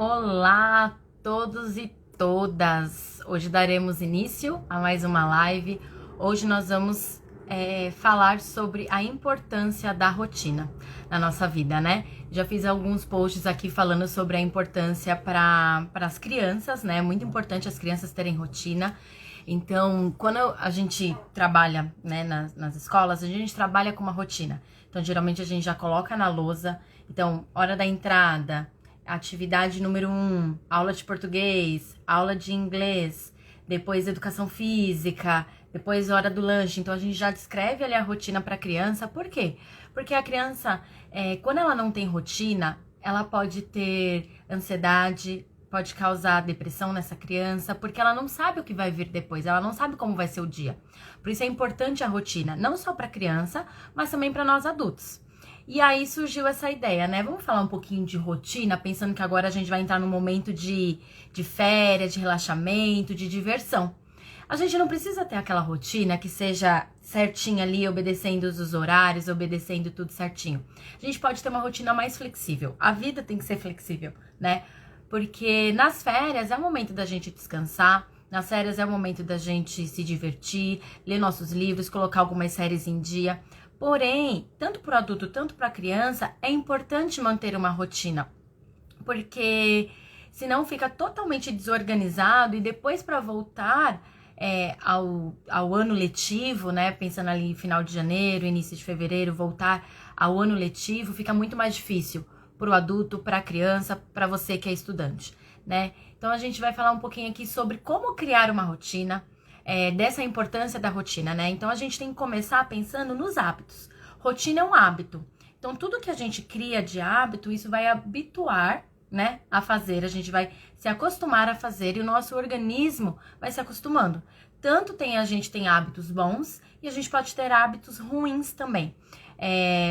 Olá a todos e todas! Hoje daremos início a mais uma live. Hoje nós vamos falar sobre a importância da rotina na nossa vida, né? Já fiz alguns posts aqui falando sobre a importância para as crianças, né? É muito importante as crianças terem rotina. Então, quando a gente trabalha, né, nas escolas, a gente trabalha com uma rotina. Então, geralmente a gente já coloca na lousa. Então, hora da entrada, atividade número 1, aula de português, aula de inglês, depois educação física, depois hora do lanche. Então a gente já descreve ali a rotina para a criança. Por quê? Porque a criança, quando ela não tem rotina, ela pode ter ansiedade, pode causar depressão nessa criança, porque ela não sabe o que vai vir depois, ela não sabe como vai ser o dia. Por isso é importante a rotina, não só para a criança, mas também para nós adultos. E aí surgiu essa ideia, né? Vamos falar um pouquinho de rotina, pensando que agora a gente vai entrar num momento de férias, de relaxamento, de diversão. A gente não precisa ter aquela rotina que seja certinha ali, obedecendo os horários, obedecendo tudo certinho. A gente pode ter uma rotina mais flexível. A vida tem que ser flexível, né? Porque nas férias é o momento da gente descansar, nas férias é o momento da gente se divertir, ler nossos livros, colocar algumas séries em dia. Porém, tanto para o adulto, tanto para a criança, é importante manter uma rotina, porque senão fica totalmente desorganizado e depois para voltar ao ano letivo, né, pensando ali final de janeiro, início de fevereiro, voltar ao ano letivo, fica muito mais difícil para o adulto, para a criança, para você que é estudante, né? Então a gente vai falar um pouquinho aqui sobre como criar uma rotina, dessa importância da rotina, né? Então a gente tem que começar pensando nos hábitos. Rotina é um hábito. Então tudo que a gente cria de hábito, isso vai habituar, né, a fazer. A gente vai se acostumar a fazer e o nosso organismo vai se acostumando. Tanto a gente tem hábitos bons e a gente pode ter hábitos ruins também.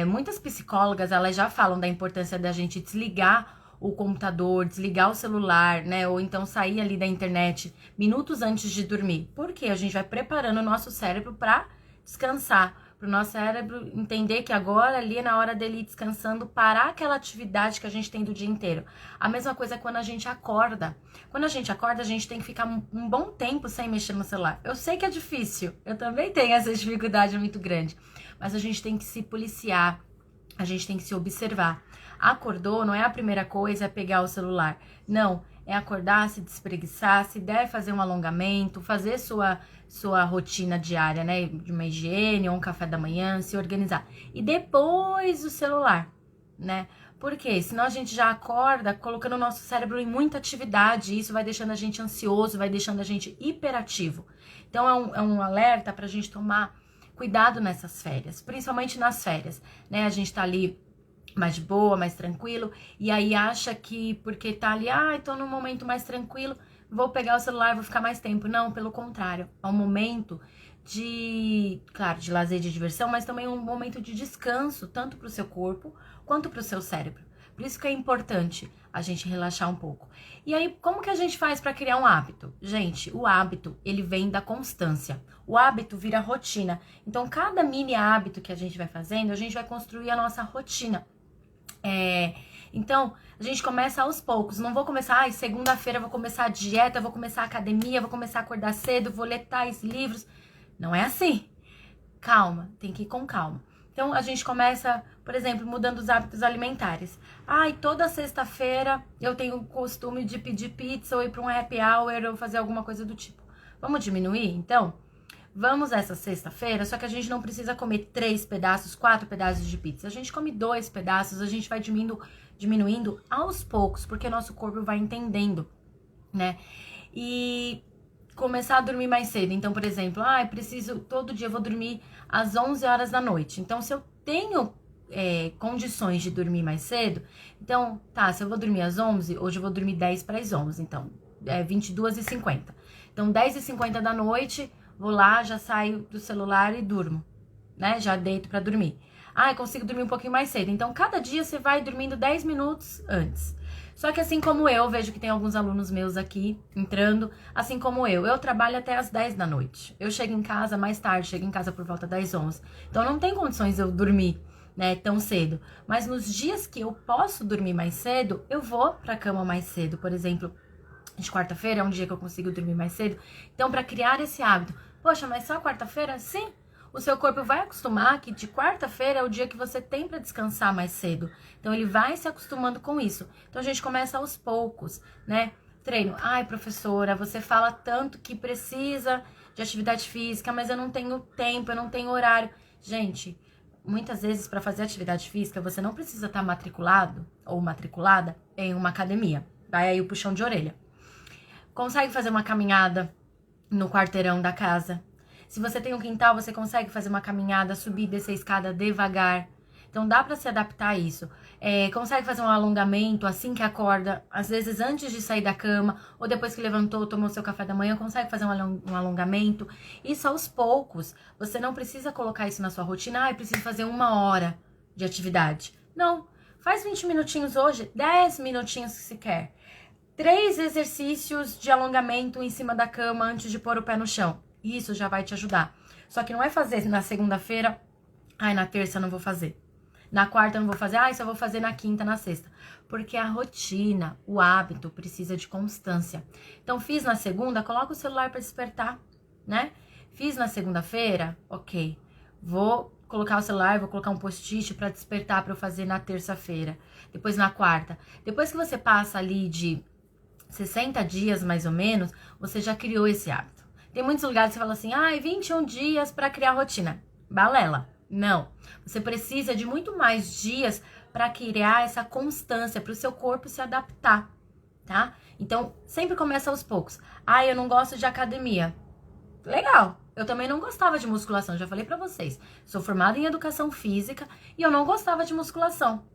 Muitas psicólogas, elas já falam da importância da gente desligar o computador, desligar o celular, né? Ou então sair ali da internet minutos antes de dormir. Porque a gente vai preparando o nosso cérebro para descansar, para o nosso cérebro entender que agora ali é na hora dele ir descansando, parar aquela atividade que a gente tem do dia inteiro. A mesma coisa é quando a gente acorda. Quando a gente acorda, a gente tem que ficar um bom tempo sem mexer no celular. Eu sei que é difícil, eu também tenho essa dificuldade muito grande, mas a gente tem que se policiar, a gente tem que se observar. Acordou, não é a primeira coisa, é pegar o celular. Não, é acordar, se despreguiçar, se der fazer um alongamento, fazer sua rotina diária, né? De uma higiene ou um café da manhã, se organizar. E depois o celular, né? Por quê? Senão a gente já acorda colocando o nosso cérebro em muita atividade. E isso vai deixando a gente ansioso, vai deixando a gente hiperativo. Então é um alerta pra gente tomar cuidado nessas férias, principalmente nas férias, né? A gente tá ali mais de boa, mais tranquilo, e aí acha que porque tá ali, tô num momento mais tranquilo, vou pegar o celular, vou ficar mais tempo. Não, pelo contrário, é um momento claro, de lazer, de diversão, mas também um momento de descanso, tanto pro seu corpo quanto pro seu cérebro. Por isso que é importante a gente relaxar um pouco. E aí, como que a gente faz para criar um hábito? Gente, o hábito, ele vem da constância. O hábito vira rotina. Então, cada mini hábito que a gente vai fazendo, a gente vai construir a nossa rotina. Então, a gente começa aos poucos. Não vou começar, segunda-feira eu vou começar a dieta, eu vou começar a academia, vou começar a acordar cedo, vou ler tais livros. Não é assim. Calma, tem que ir com calma. Então, a gente começa, por exemplo, mudando os hábitos alimentares. Toda sexta-feira eu tenho o costume de pedir pizza ou ir para um happy hour ou fazer alguma coisa do tipo. Vamos diminuir, então? Vamos essa sexta-feira, só que a gente não precisa comer 3 pedaços, 4 pedaços de pizza. A gente come 2 pedaços, a gente vai diminuindo aos poucos, porque nosso corpo vai entendendo, né? E começar a dormir mais cedo. Então, por exemplo, todo dia eu vou dormir às 11 horas da noite. Então, se eu tenho condições de dormir mais cedo, então, se eu vou dormir às 11, hoje eu vou dormir 10 para as 11, então, 22h50. Então, 10h50 da noite, vou lá, já saio do celular e durmo, né? Já deito pra dormir. Eu consigo dormir um pouquinho mais cedo. Então, cada dia você vai dormindo 10 minutos antes. Só que assim como eu, vejo que tem alguns alunos meus aqui entrando, assim como eu trabalho até as 10 da noite. Eu chego em casa mais tarde, chego em casa por volta das 11. Então, não tem condições de eu dormir, né, tão cedo. Mas nos dias que eu posso dormir mais cedo, eu vou pra cama mais cedo. Por exemplo, de quarta-feira é um dia que eu consigo dormir mais cedo. Então, pra criar esse hábito, poxa, mas só quarta-feira? Sim. O seu corpo vai acostumar que de quarta-feira é o dia que você tem para descansar mais cedo. Então, ele vai se acostumando com isso. Então, a gente começa aos poucos, né? Treino. Ai, professora, você fala tanto que precisa de atividade física, mas eu não tenho tempo, eu não tenho horário. Gente, muitas vezes para fazer atividade física, você não precisa estar matriculado ou matriculada em uma academia. Vai aí o puxão de orelha. Consegue fazer uma caminhada no quarteirão da casa. Se você tem um quintal, você consegue fazer uma caminhada, subir e descer a escada devagar. Então, dá para se adaptar a isso. Consegue fazer um alongamento assim que acorda, às vezes antes de sair da cama, ou depois que levantou, tomou seu café da manhã, consegue fazer um alongamento. Isso aos poucos. Você não precisa colocar isso na sua rotina. Preciso fazer 1 hora de atividade. Não. Faz 20 minutinhos hoje, 10 minutinhos se quer. 3 exercícios de alongamento em cima da cama antes de pôr o pé no chão. Isso já vai te ajudar. Só que não é fazer na segunda-feira, na terça eu não vou fazer. Na quarta eu não vou fazer, só vou fazer na quinta, na sexta. Porque a rotina, o hábito precisa de constância. Então, fiz na segunda, coloca o celular para despertar, né? Fiz na segunda-feira, ok. Vou colocar o celular, vou colocar um post-it para despertar para eu fazer na terça-feira. Depois na quarta. Depois que você passa ali de 60 dias, mais ou menos, você já criou esse hábito. Tem muitos lugares que você fala assim, 21 dias para criar rotina. Balela. Não. Você precisa de muito mais dias para criar essa constância, para o seu corpo se adaptar, tá? Então, sempre começa aos poucos. Eu não gosto de academia. Legal. Eu também não gostava de musculação, já falei pra vocês. Sou formada em educação física e eu não gostava de musculação.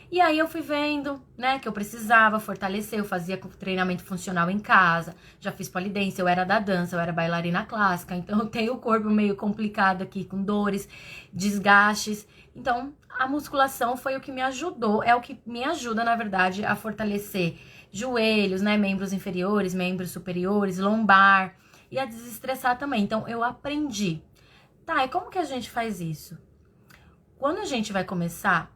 E aí eu fui vendo, né, que eu precisava fortalecer, eu fazia treinamento funcional em casa, já fiz polidense, eu era da dança, eu era bailarina clássica, então eu tenho o corpo meio complicado aqui, com dores, desgastes. Então, a musculação foi o que me ajudou, é o que me ajuda, na verdade, a fortalecer joelhos, né, membros inferiores, membros superiores, lombar, e a desestressar também. Então, eu aprendi. Tá, e como que a gente faz isso? Quando a gente vai começar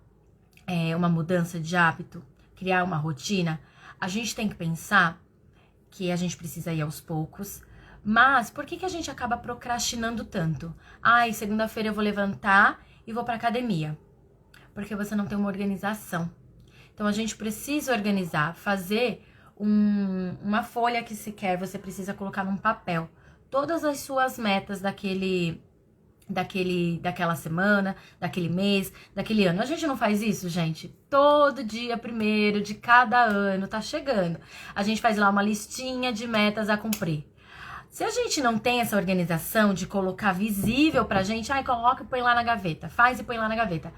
uma mudança de hábito, criar uma rotina, a gente tem que pensar que a gente precisa ir aos poucos. Mas por que a gente acaba procrastinando tanto? Segunda-feira eu vou levantar e vou pra academia. Porque você não tem uma organização. Então a gente precisa organizar, fazer uma folha que se quer, você precisa colocar num papel todas as suas metas daquela semana, daquele mês, daquele ano. A gente não faz isso, gente? Todo dia 1º de cada ano tá chegando. A gente faz lá uma listinha de metas a cumprir. Se a gente não tem essa organização de colocar visível pra gente, coloca e põe lá na gaveta, faz e põe lá na gaveta,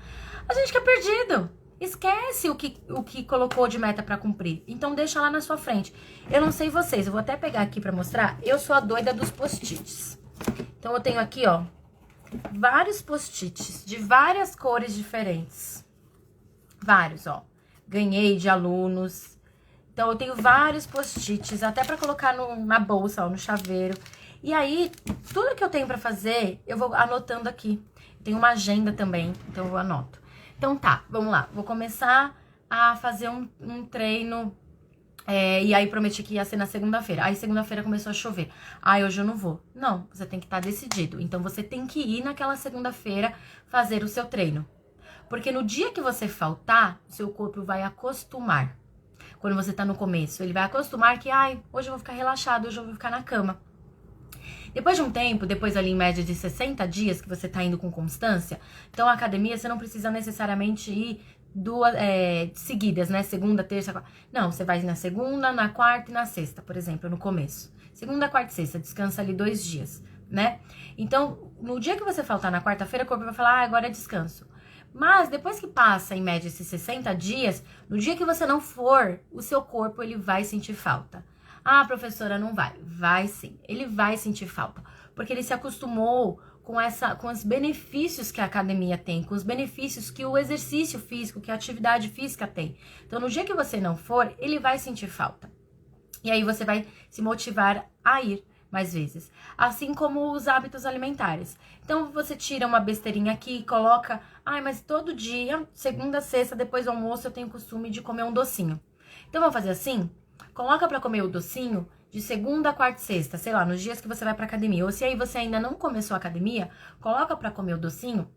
a gente fica perdido. Esquece o que colocou de meta pra cumprir. Então deixa lá na sua frente. Eu não sei vocês, eu vou até pegar aqui pra mostrar. Eu sou a doida dos post-its. Então eu tenho aqui, ó, vários post-its de várias cores diferentes. Vários, ó. Ganhei de alunos. Então, eu tenho vários post-its, até pra colocar na bolsa, ó, no chaveiro. E aí, tudo que eu tenho pra fazer, eu vou anotando aqui. Tem uma agenda também, então eu anoto. Então, tá, vamos lá. Vou começar a fazer um treino. E aí, prometi que ia ser na segunda-feira. Aí, segunda-feira começou a chover. Hoje eu não vou. Não, você tem que estar decidido. Então, você tem que ir naquela segunda-feira fazer o seu treino. Porque no dia que você faltar, o seu corpo vai acostumar. Quando você tá no começo, ele vai acostumar que, hoje eu vou ficar relaxado, hoje eu vou ficar na cama. Depois de um tempo, depois ali em média de 60 dias que você tá indo com constância, então a academia você não precisa necessariamente ir seguidas, né? Segunda, terça, quarta. Não, você vai na segunda, na quarta e na sexta, por exemplo, no começo. Segunda, quarta e sexta, descansa ali 2 dias, né? Então, no dia que você faltar na quarta-feira, o corpo vai falar, agora é descanso. Mas depois que passa, em média, esses 60 dias, no dia que você não for, o seu corpo ele vai sentir falta. Professora, não vai. Vai sim, ele vai sentir falta. Porque ele se acostumou com os benefícios que a academia tem, com os benefícios que o exercício físico, que a atividade física tem. Então, no dia que você não for, ele vai sentir falta. E aí você vai se motivar a ir mais vezes. Assim como os hábitos alimentares. Então, você tira uma besteirinha aqui, coloca Ai, mas todo dia, segunda, sexta, depois do almoço, eu tenho o costume de comer um docinho. Então, vamos fazer assim? Coloca pra comer o docinho de segunda, quarta e sexta, sei lá, nos dias que você vai pra academia. Ou se aí você ainda não começou a academia, coloca pra comer o docinho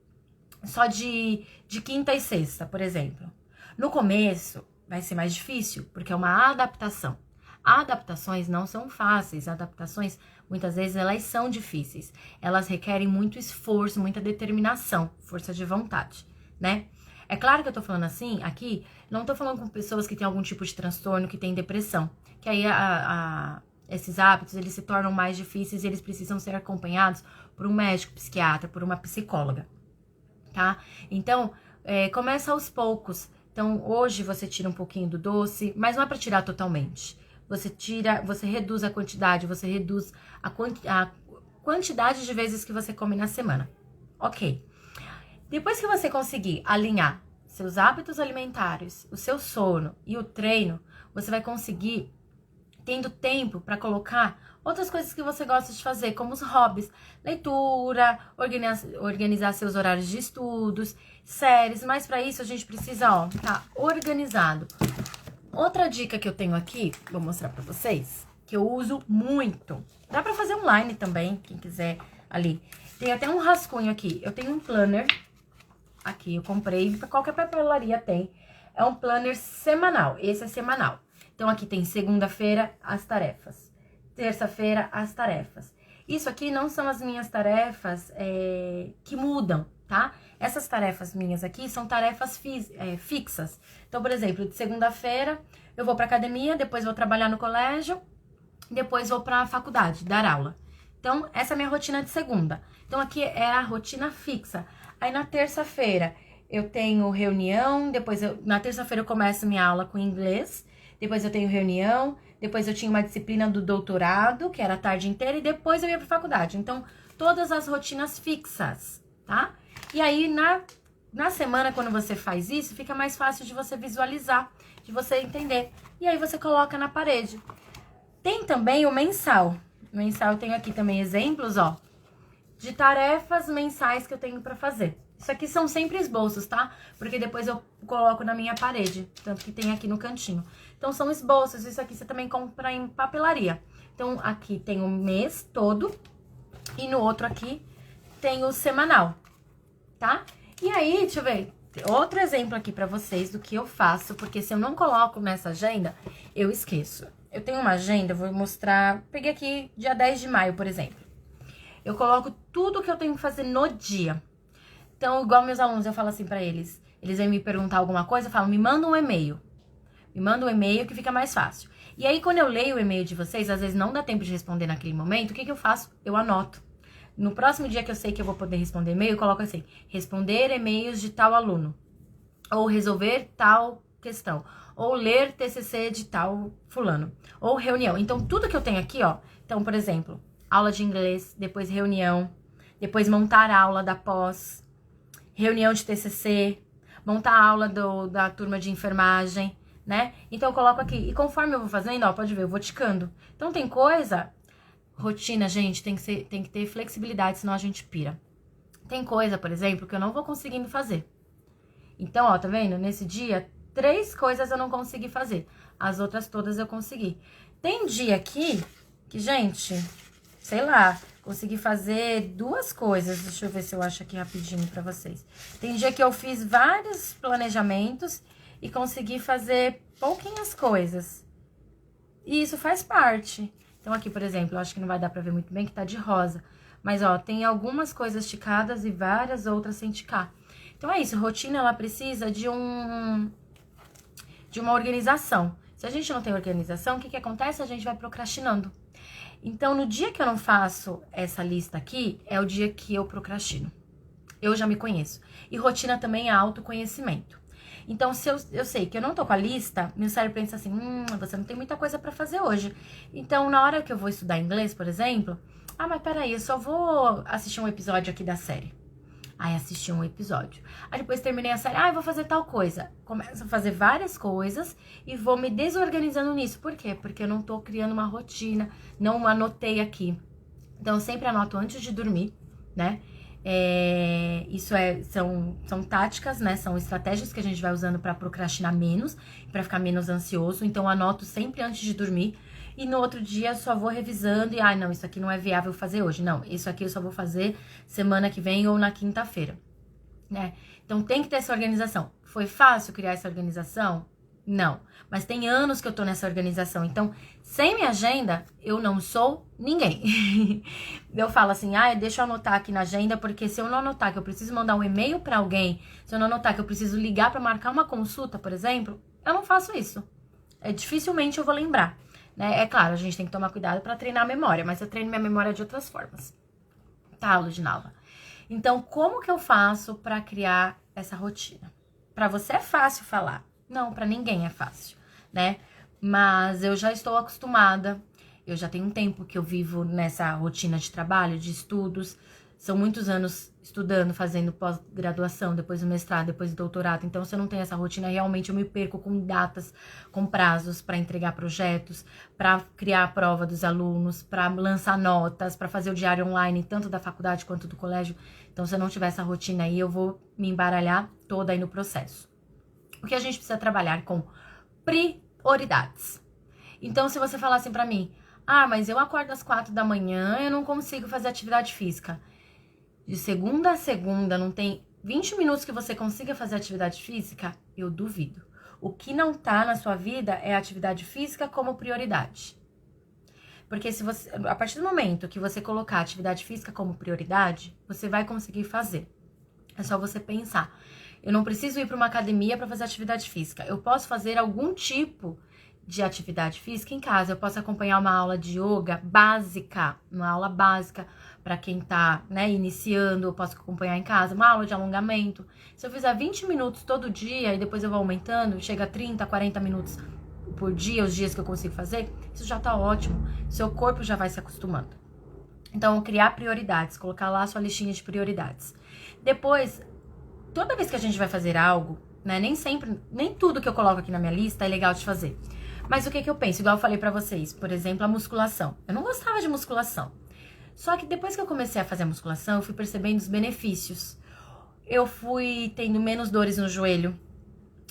só de quinta e sexta, por exemplo. No começo, vai ser mais difícil, porque é uma adaptação. Adaptações não são fáceis, adaptações, muitas vezes, elas são difíceis. Elas requerem muito esforço, muita determinação, força de vontade, né? É claro que eu tô falando assim, aqui, não tô falando com pessoas que têm algum tipo de transtorno, que têm depressão, que aí esses hábitos, eles se tornam mais difíceis e eles precisam ser acompanhados por um médico, psiquiatra, por uma psicóloga, tá? Então, começa aos poucos. Então, hoje você tira um pouquinho do doce, mas não é pra tirar totalmente. Você reduz a quantidade, você reduz a quantidade de vezes que você come na semana. Ok. Depois que você conseguir alinhar seus hábitos alimentares, o seu sono e o treino, você vai conseguir tendo tempo para colocar outras coisas que você gosta de fazer, como os hobbies, leitura, organizar seus horários de estudos, séries, mas para isso a gente precisa, ó, tá organizado. Outra dica que eu tenho aqui, vou mostrar pra vocês, que eu uso muito. Dá pra fazer online também, quem quiser ali. Tem até um rascunho aqui. Eu tenho um planner, aqui eu comprei, pra qualquer papelaria tem. É um planner semanal, esse é semanal. Então aqui tem segunda-feira as tarefas, terça-feira as tarefas. Isso aqui não são as minhas tarefas que mudam, tá? Essas tarefas minhas aqui são tarefas fixas. Então, por exemplo, de segunda-feira eu vou pra academia, depois vou trabalhar no colégio, depois vou pra faculdade, dar aula. Então, essa é a minha rotina de segunda. Então, aqui é a rotina fixa. Aí, na terça-feira, eu tenho reunião, na terça-feira eu começo minha aula com inglês, depois eu tenho reunião, depois eu tinha uma disciplina do doutorado, que era a tarde inteira, e depois eu ia pra faculdade. Então, todas as rotinas fixas, tá? E aí, na semana, quando você faz isso, fica mais fácil de você visualizar, de você entender. E aí, você coloca na parede. Tem também o mensal. O mensal, eu tenho aqui também exemplos, ó, de tarefas mensais que eu tenho pra fazer. Isso aqui são sempre esboços, tá? Porque depois eu coloco na minha parede, tanto que tem aqui no cantinho. Então, são esboços. Isso aqui você também compra em papelaria. Então, aqui tem o mês todo e no outro aqui tem o semanal, tá? E aí, deixa eu ver, outro exemplo aqui pra vocês do que eu faço, porque se eu não coloco nessa agenda, eu esqueço. Eu tenho uma agenda, vou mostrar, peguei aqui dia 10 de maio, por exemplo. Eu coloco tudo que eu tenho que fazer no dia. Então, igual meus alunos, eu falo assim pra eles, eles vêm me perguntar alguma coisa, eu falo, me manda um e-mail. Me manda um e-mail que fica mais fácil. E aí, quando eu leio o e-mail de vocês, às vezes não dá tempo de responder naquele momento, o que eu faço? Eu anoto. No próximo dia que eu sei que eu vou poder responder e-mail, eu coloco assim, responder e-mails de tal aluno. Ou resolver tal questão. Ou ler TCC de tal fulano. Ou reunião. Então, tudo que eu tenho aqui, ó. Então, por exemplo, aula de inglês, depois reunião, depois montar a aula da pós, reunião de TCC, montar a aula da turma de enfermagem, né? Então, eu coloco aqui. E conforme eu vou fazendo, ó, pode ver, eu vou ticando. Então, tem coisa... Rotina, gente, tem que ter flexibilidade, senão a gente pira. Tem coisa, por exemplo, que eu não vou conseguindo fazer. Então, ó, tá vendo? Nesse dia, 3 coisas eu não consegui fazer. As outras todas eu consegui. Tem dia aqui que, gente, sei lá, consegui fazer 2 coisas. Deixa eu ver se eu acho aqui rapidinho pra vocês. Tem dia que eu fiz vários planejamentos e consegui fazer pouquinhas coisas. E isso faz parte. Então, aqui, por exemplo, eu acho que não vai dar pra ver muito bem, que tá de rosa. Mas, ó, tem algumas coisas ticadas e várias outras sem ticar. Então, é isso. Rotina, ela precisa de uma organização. Se a gente não tem organização, o que acontece? A gente vai procrastinando. Então, no dia que eu não faço essa lista aqui, é o dia que eu procrastino. Eu já me conheço. E rotina também é autoconhecimento. Então, se eu sei que eu não tô com a lista, meu cérebro pensa assim, você não tem muita coisa pra fazer hoje. Então, na hora que eu vou estudar inglês, por exemplo, mas peraí, eu só vou assistir um episódio aqui da série. Aí, assisti um episódio. Aí, depois terminei a série, eu vou fazer tal coisa. Começo a fazer várias coisas e vou me desorganizando nisso. Por quê? Porque eu não tô criando uma rotina, não anotei aqui. Então, eu sempre anoto antes de dormir, né? São táticas, né? São estratégias que a gente vai usando para procrastinar menos, para ficar menos ansioso. Então, eu anoto sempre antes de dormir. E no outro dia só vou revisando e, não, isso aqui não é viável fazer hoje. Não, isso aqui eu só vou fazer semana que vem ou na quinta-feira, né? Então, tem que ter essa organização. Foi fácil criar essa organização? Não. Mas tem anos que eu tô nessa organização. Então, sem minha agenda, eu não sou ninguém. Eu falo assim, deixa eu anotar aqui na agenda, porque se eu não anotar que eu preciso mandar um e-mail pra alguém, se eu não anotar que eu preciso ligar pra marcar uma consulta, por exemplo, eu não faço isso. Dificilmente eu vou lembrar, né? É claro, a gente tem que tomar cuidado pra treinar a memória, mas eu treino minha memória de outras formas. Tá, Ludinalva? Então, como que eu faço pra criar essa rotina? Pra você é fácil falar. Não, pra ninguém é fácil, né? Mas eu já estou acostumada. Eu já tenho um tempo que eu vivo nessa rotina de trabalho, de estudos. São muitos anos estudando, fazendo pós-graduação, depois o mestrado, depois o doutorado. Então, se eu não tenho essa rotina, realmente eu me perco com datas, com prazos para entregar projetos, para criar a prova dos alunos, para lançar notas, para fazer o diário online, tanto da faculdade quanto do colégio. Então, se eu não tiver essa rotina aí, eu vou me embaralhar toda aí no processo. O que a gente precisa trabalhar com prioridades. Então, se você falar assim pra mim, mas eu acordo às 4 da manhã, eu não consigo fazer atividade física. De segunda a segunda, não tem 20 minutos que você consiga fazer atividade física? Eu duvido. O que não tá na sua vida é a atividade física como prioridade. Porque a partir do momento que você colocar a atividade física como prioridade, você vai conseguir fazer. É só você pensar. Eu não preciso ir para uma academia para fazer atividade física. Eu posso fazer algum tipo de atividade física em casa. Eu posso acompanhar uma aula de yoga básica, uma aula básica para quem tá, né, iniciando. Eu posso acompanhar em casa, uma aula de alongamento. Se eu fizer 20 minutos todo dia e depois eu vou aumentando, chega a 30, 40 minutos por dia, os dias que eu consigo fazer, isso já tá ótimo. Seu corpo já vai se acostumando. Então, criar prioridades, colocar lá a sua listinha de prioridades. Depois, toda vez que a gente vai fazer algo, né, nem tudo que eu coloco aqui na minha lista é legal de fazer. Mas o que eu penso? Igual eu falei pra vocês, por exemplo, a musculação. Eu não gostava de musculação. Só que depois que eu comecei a fazer a musculação, eu fui percebendo os benefícios. Eu fui tendo menos dores no joelho.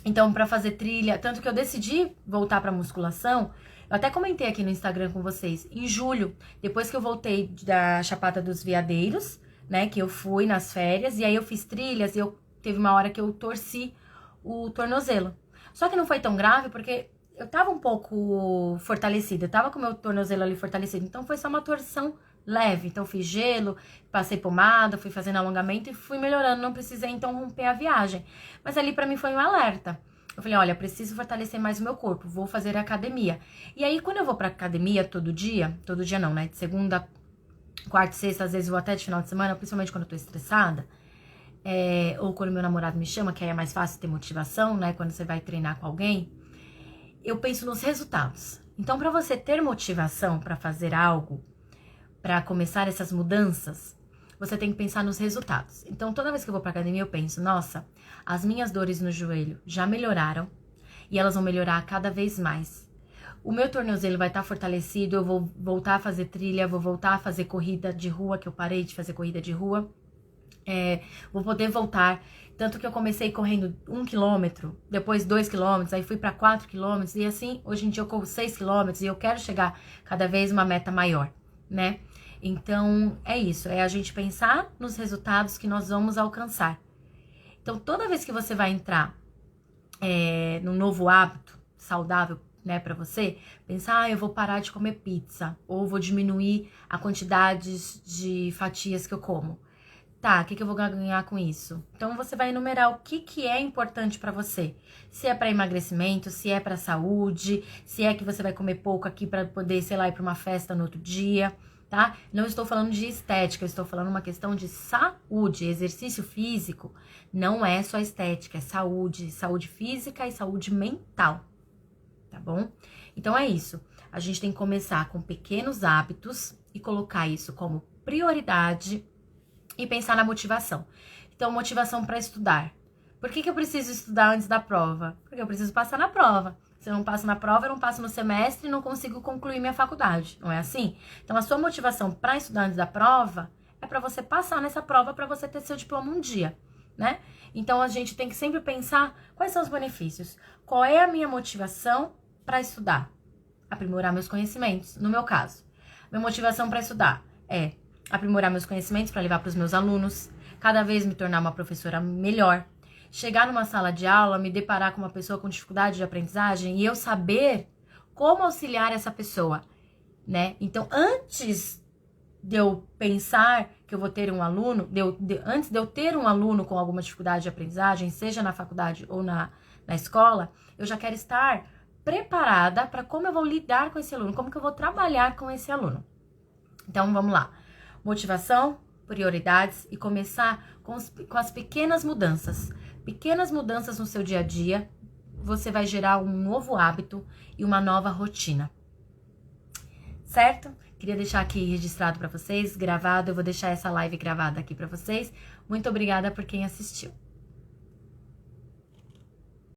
Então, pra fazer trilha, tanto que eu decidi voltar pra musculação, eu até comentei aqui no Instagram com vocês, em julho, depois que eu voltei da Chapada dos Veadeiros, né, que eu fui nas férias, e aí eu fiz trilhas, e teve uma hora que eu torci o tornozelo. Só que não foi tão grave, porque eu tava um pouco fortalecida, eu tava com o meu tornozelo ali fortalecido, então foi só uma torção leve. Então fiz gelo, passei pomada, fui fazendo alongamento e fui melhorando, não precisei então romper a viagem. Mas ali pra mim foi um alerta. Eu falei, olha, preciso fortalecer mais o meu corpo, vou fazer academia. E aí quando eu vou pra academia todo dia não, né, de segunda, quarta e sexta, às vezes vou até de final de semana, principalmente quando eu tô estressada, ou quando meu namorado me chama, que aí é mais fácil ter motivação, né, quando você vai treinar com alguém, eu penso nos resultados. Então, pra você ter motivação pra fazer algo, pra começar essas mudanças, você tem que pensar nos resultados. Então, toda vez que eu vou pra academia, eu penso, nossa, as minhas dores no joelho já melhoraram e elas vão melhorar cada vez mais. O meu tornozelo vai estar fortalecido, eu vou voltar a fazer trilha, vou voltar a fazer corrida de rua, que eu parei de fazer corrida de rua. Vou poder voltar. Tanto que eu comecei correndo 1 quilômetro, depois 2 quilômetros, aí fui para 4 quilômetros, e assim, hoje em dia eu corro 6 quilômetros e eu quero chegar cada vez uma meta maior, né? Então, é isso, é a gente pensar nos resultados que nós vamos alcançar. Então, toda vez que você vai entrar num novo hábito saudável, né, pra você, pensar, eu vou parar de comer pizza, ou vou diminuir a quantidade de fatias que eu como. Tá, o que eu vou ganhar com isso? Então, você vai enumerar o que é importante pra você. Se é pra emagrecimento, se é pra saúde, se é que você vai comer pouco aqui pra poder, sei lá, ir pra uma festa no outro dia, tá? Não estou falando de estética, eu estou falando uma questão de saúde. Exercício físico não é só estética, é saúde. Saúde física e saúde mental, tá bom? Então, é isso. A gente tem que começar com pequenos hábitos e colocar isso como prioridade e pensar na motivação. Então, motivação para estudar. Por que eu preciso estudar antes da prova? Porque eu preciso passar na prova. Se eu não passo na prova, eu não passo no semestre e não consigo concluir minha faculdade. Não é assim? Então, a sua motivação para estudar antes da prova é para você passar nessa prova, para você ter seu diploma um dia, né? Então a gente tem que sempre pensar quais são os benefícios. Qual é a minha motivação para estudar? Aprimorar meus conhecimentos, no meu caso. Minha motivação para estudar é aprimorar meus conhecimentos para levar para os meus alunos, cada vez me tornar uma professora melhor, chegar numa sala de aula, me deparar com uma pessoa com dificuldade de aprendizagem e eu saber como auxiliar essa pessoa, né? Então, antes de eu pensar que eu vou ter um aluno, antes de eu ter um aluno com alguma dificuldade de aprendizagem, seja na faculdade ou na escola, eu já quero estar preparada para como eu vou lidar com esse aluno, como que eu vou trabalhar com esse aluno. Então, vamos lá. Motivação, prioridades e começar com as pequenas mudanças. Pequenas mudanças no seu dia a dia, você vai gerar um novo hábito e uma nova rotina. Certo? Queria deixar aqui registrado para vocês, gravado. Eu vou deixar essa live gravada aqui para vocês. Muito obrigada por quem assistiu.